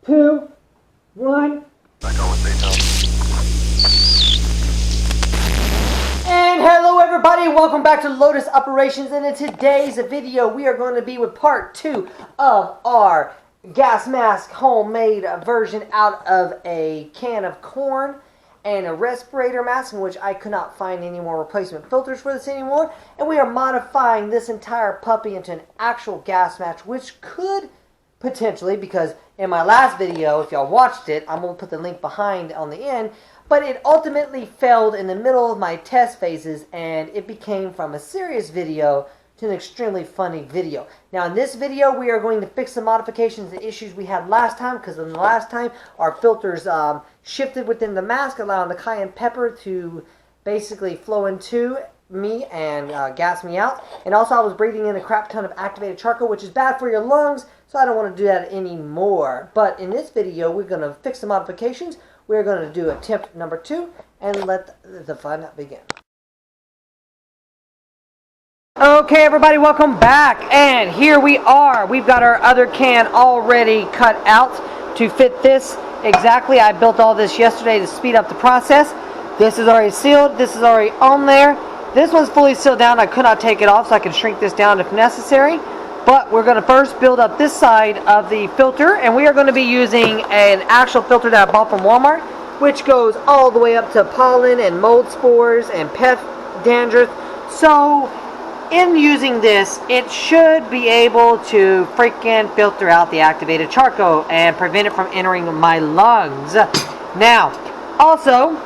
2, 1. And hello everybody, welcome back to Lotus Operations, and in today's video we are going to be with part 2 of our gas mask homemade version out of a can of corn and a respirator mask, in which I could not find any more replacement filters for this anymore. And we are modifying this entire puppy into an actual gas mask, which could potentially, because in my last video, if y'all watched it, I'm going to put the link behind on the end, but it ultimately failed in the middle of my test phases, and it became from a serious video to an extremely funny video. Now in this video, we are going to fix the modifications and issues we had last time, because in the last time, our filters shifted within the mask, allowing the cayenne pepper to basically flow into me and gas me out. And also I was breathing in a crap ton of activated charcoal, which is bad for your lungs, so I don't want to do that anymore. But in this video, we're going to fix the modifications. We're going to do attempt number 2 and let the fun begin. Okay everybody, welcome back, and here we are. We've got our other can already cut out to fit this exactly. I built all this yesterday to speed up the process. This is already sealed, this is already on there. This one's fully sealed down. I could not take it off, so I can shrink this down if necessary. But we're going to first build up this side of the filter, and we are going to be using an actual filter that I bought from Walmart, which goes all the way up to pollen and mold spores and pet dandruff. So in using this, it should be able to freaking filter out the activated charcoal and prevent it from entering my lungs. Now, also,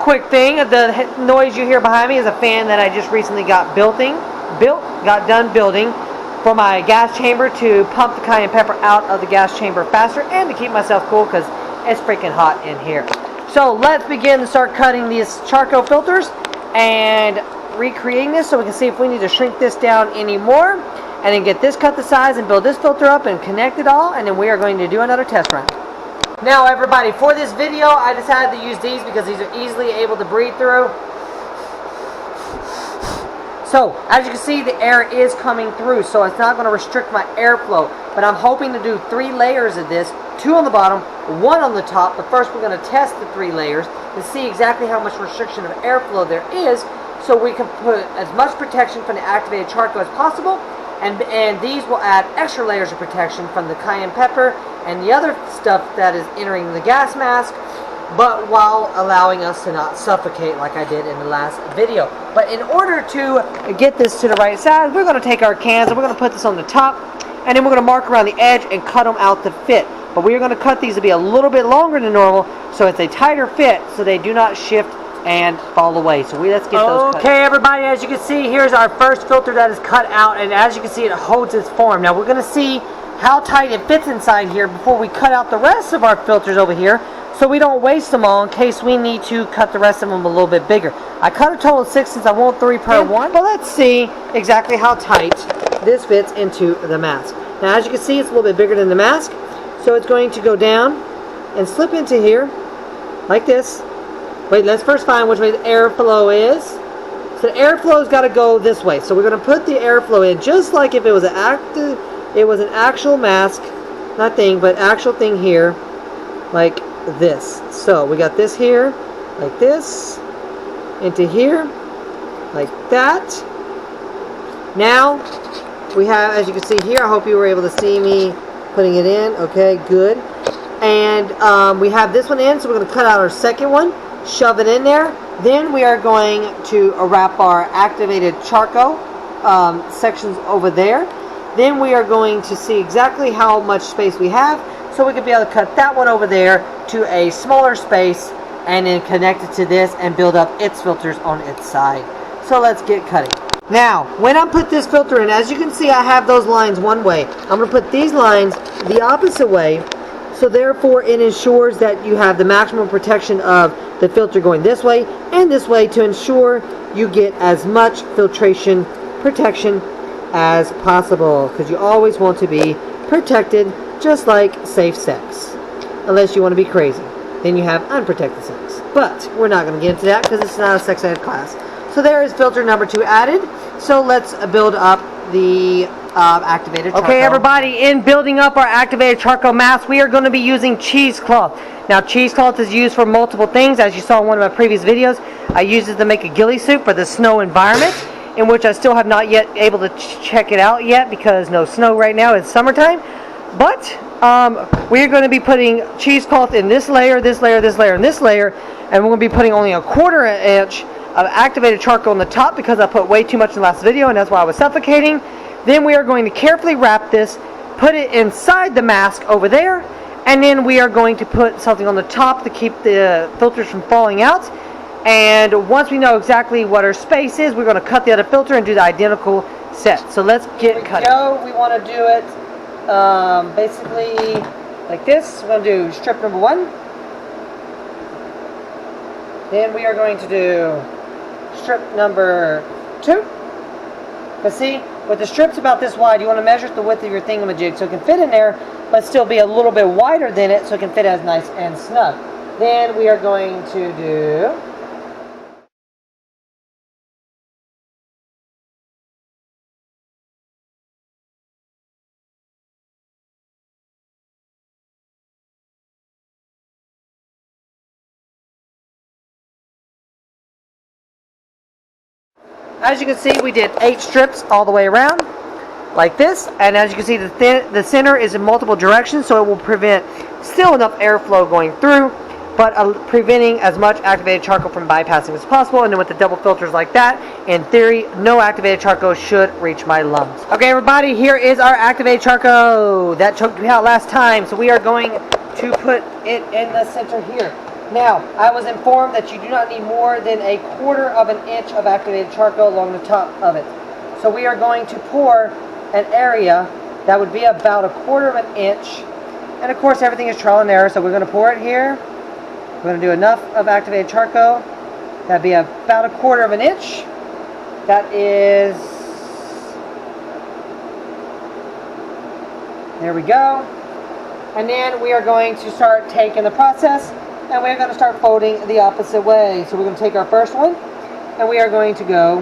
quick thing, the noise you hear behind me is a fan that I just recently got done building for my gas chamber to pump the cayenne pepper out of the gas chamber faster and to keep myself cool because it's freaking hot in here. So let's begin to start cutting these charcoal filters and recreating this, so we can see if we need to shrink this down anymore, and then get this cut to size and build this filter up and connect it all, and then we are going to do another test run. Now everybody, for this video I decided to use these because these are easily able to breathe through. So as you can see, the air is coming through, so it's not going to restrict my airflow, but I'm hoping to do 3 layers of this, 2 on the bottom, 1 on the top. But first we're going to test the 3 layers to see exactly how much restriction of airflow there is, so we can put as much protection from the activated charcoal as possible, and these will add extra layers of protection from the cayenne pepper and the other stuff that is entering the gas mask, but while allowing us to not suffocate like I did in the last video. But in order to get this to the right size, we're going to take our cans and we're going to put this on the top, and then we're going to mark around the edge and cut them out to fit. But we're going to cut these to be a little bit longer than normal, so it's a tighter fit so they do not shift and fall away. So let's get those cut. Okay everybody, as you can see, here's our first filter that is cut out, and as you can see, it holds its form. Now we're going to see how tight it fits inside here before we cut out the rest of our filters over here, so we don't waste them all in case we need to cut the rest of them a little bit bigger. I cut a total of 6 since I want 3 per one, but let's see exactly how tight this fits into the mask. Now as you can see, it's a little bit bigger than the mask, so it's going to go down and slip into here like this. Wait, let's first find which way the airflow is. So the airflow's got to go this way. So we're going to put the airflow in just like if it was an actual mask, not thing, but actual thing here, like this. So we got this here, like this, into here, like that. Now we have, as you can see here, I hope you were able to see me putting it in. Okay, good. And we have this one in, so we're going to cut out our second one, shove it in there. Then we are going to wrap our activated charcoal sections over there. Then we are going to see exactly how much space we have, so we can be able to cut that one over there to a smaller space and then connect it to this and build up its filters on its side. So let's get cutting. Now, when I put this filter in, as you can see, I have those lines one way. I'm going to put these lines the opposite way, so therefore it ensures that you have the maximum protection of the filter going this way and this way to ensure you get as much filtration protection as possible, because you always want to be protected, just like safe sex, unless you want to be crazy, then you have unprotected sex. But we're not going to get into that because it's not a sex ed class. So there is filter number 2 added. So let's build up the activated charcoal. Okay, everybody, in building up our activated charcoal mask, we are going to be using cheesecloth. Now, cheesecloth is used for multiple things. As you saw in one of my previous videos, I used it to make a ghillie suit for the snow environment, in which I still have not yet able to check it out yet because no snow right now. It's summertime. But we're going to be putting cheesecloth in this layer, this layer, this layer, and this layer, and we're going to be putting only a 1/4 inch of activated charcoal on the top because I put way too much in the last video, and that's why I was suffocating. Then we are going to carefully wrap this, put it inside the mask over there, and then we are going to put something on the top to keep the filters from falling out. And once we know exactly what our space is, we're going to cut the other filter and do the identical set. So let's get cutting. We want to do it basically like this. We're going to do strip number 1. Then we are going to do strip number 2. But see, with the strips about this wide, you want to measure the width of your thingamajig so it can fit in there, but still be a little bit wider than it so it can fit as nice and snug. Then we are going to do as you can see, we did 8 strips all the way around, like this. And as you can see, the center is in multiple directions, so it will prevent still enough airflow going through, but preventing as much activated charcoal from bypassing as possible. And then with the double filters like that, in theory, no activated charcoal should reach my lungs. Okay, everybody, here is our activated charcoal. That choked me out last time, so we are going to put it in the center here. Now, I was informed that you do not need more than a 1/4 inch of activated charcoal along the top of it. So we are going to pour an area that would be about a 1/4 inch. And of course, everything is trial and error, so we're going to pour it here. We're going to do enough of activated charcoal. That'd be about a 1/4 inch. That is... There we go. And then we are going to start taking the process, and we're going to start folding the opposite way. So we're going to take our first one, and we are going to go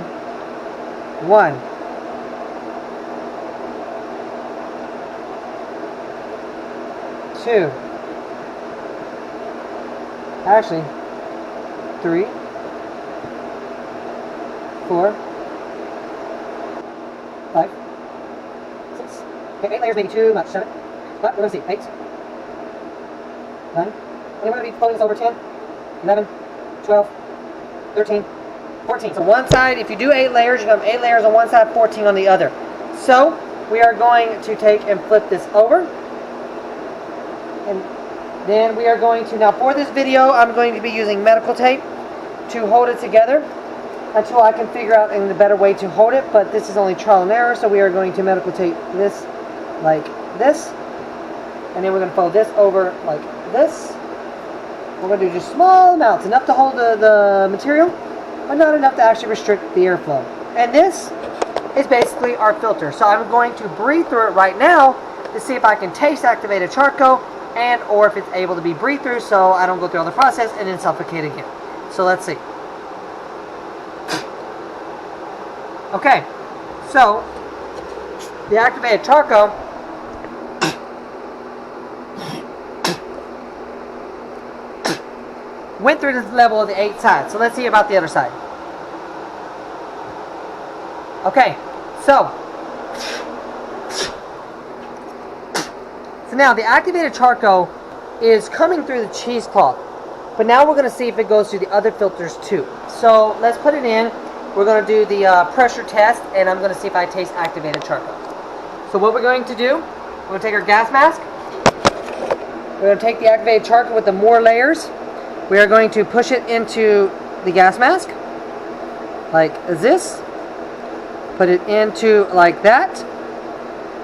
1, 2, actually 3, 4, 5, 6. Okay, 8 layers, maybe too much. 7. But we're going to see 8, 9. And we're going to be folding this over 10, 11, 12, 13, 14. So one side, if you do 8 layers, you have 8 layers on one side, 14 on the other. So we are going to take and flip this over. And then we are going to, now for this video, I'm going to be using medical tape to hold it together until I can figure out a better way to hold it. But this is only trial and error, so we are going to medical tape this like this. And then we're going to fold this over like this. We're going to do just small amounts, enough to hold the material, but not enough to actually restrict the airflow. And this is basically our filter. So I'm going to breathe through it right now to see if I can taste activated charcoal and or if it's able to be breathed through so I don't go through all the process and then suffocate again. So let's see. Okay, so the activated charcoal went through this level of the 8 sides. So let's see about the other side. Okay, so now the activated charcoal is coming through the cheesecloth, but now we're going to see if it goes through the other filters too. So let's put it in. We're going to do the pressure test, and I'm going to see if I taste activated charcoal. So what we're going to do, we're going to take our gas mask. We're going to take the activated charcoal with the more layers. We are going to push it into the gas mask like this. Put it into like that.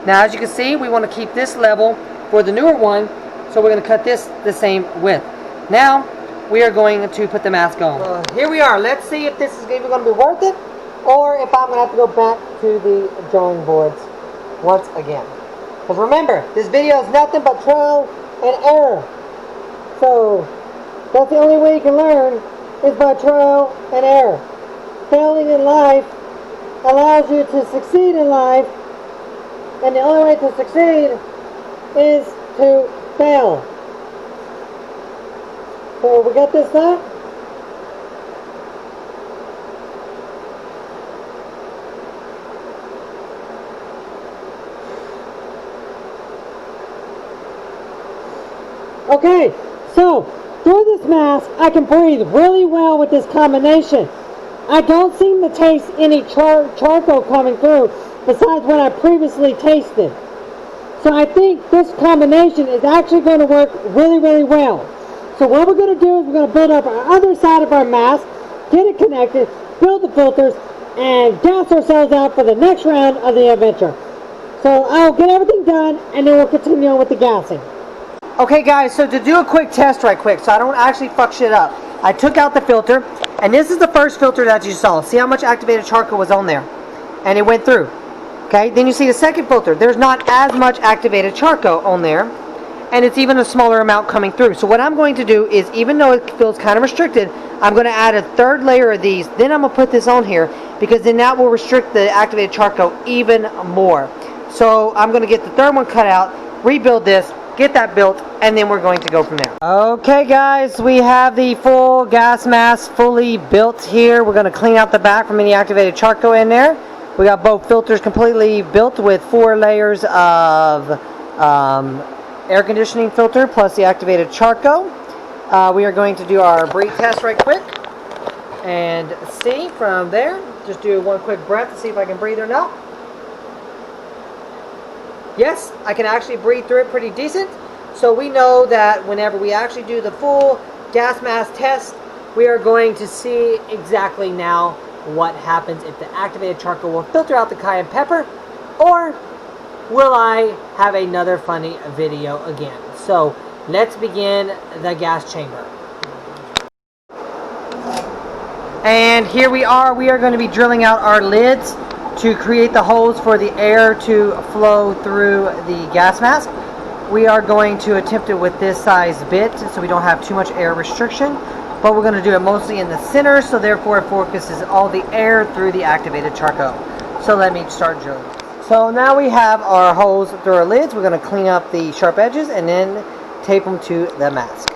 Now as you can see, we want to keep this level for the newer one, so we're going to cut this the same width. Now we are going to put the mask on. Here we are. Let's see if this is even going to be worth it, or if I'm going to have to go back to the drawing boards once again. Because remember, this video is nothing but trial and error. So that's the only way you can learn, is by trial and error. Failing in life allows you to succeed in life And the only way to succeed is to fail. So we got this done. Okay, so through this mask, I can breathe really well with this combination. I don't seem to taste any charcoal coming through besides what I previously tasted. So I think this combination is actually going to work really, really well. So what we're going to do is we're going to build up our other side of our mask, get it connected, build the filters, and gas ourselves out for the next round of the adventure. So I'll get everything done, and then we'll continue on with the gassing. Okay guys, so to do a quick test right quick, so I don't actually fuck shit up, I took out the filter, and this is the first filter that you saw. See how much activated charcoal was on there? And it went through. Okay, then you see the second filter. There's not as much activated charcoal on there, and it's even a smaller amount coming through. So what I'm going to do is, even though it feels kind of restricted, I'm going to add a third layer of these. Then I'm going to put this on here, because then that will restrict the activated charcoal even more. So I'm going to get the third one cut out, rebuild this, get that built, and then we're going to go from there. Okay guys, we have the full gas mask fully built here. We're going to clean out the back from any activated charcoal in there. We got both filters completely built with 4 layers of air conditioning filter plus the activated charcoal. We are going to do our breathe test right quick and see from there. Just do one quick breath to see if I can breathe or not. Yes, I can actually breathe through it pretty decent. So we know that whenever we actually do the full gas mask test, we are going to see exactly now what happens if the activated charcoal will filter out the cayenne pepper, or will I have another funny video again. So let's begin the gas chamber. And here we are going to be drilling out our lids to create the holes for the air to flow through the gas mask. We are going to attempt it with this size bit so we don't have too much air restriction, but we're going to do it mostly in the center, so therefore it focuses all the air through the activated charcoal. So let me start drilling. So now we have our holes through our lids. We're going to clean up the sharp edges and then tape them to the mask.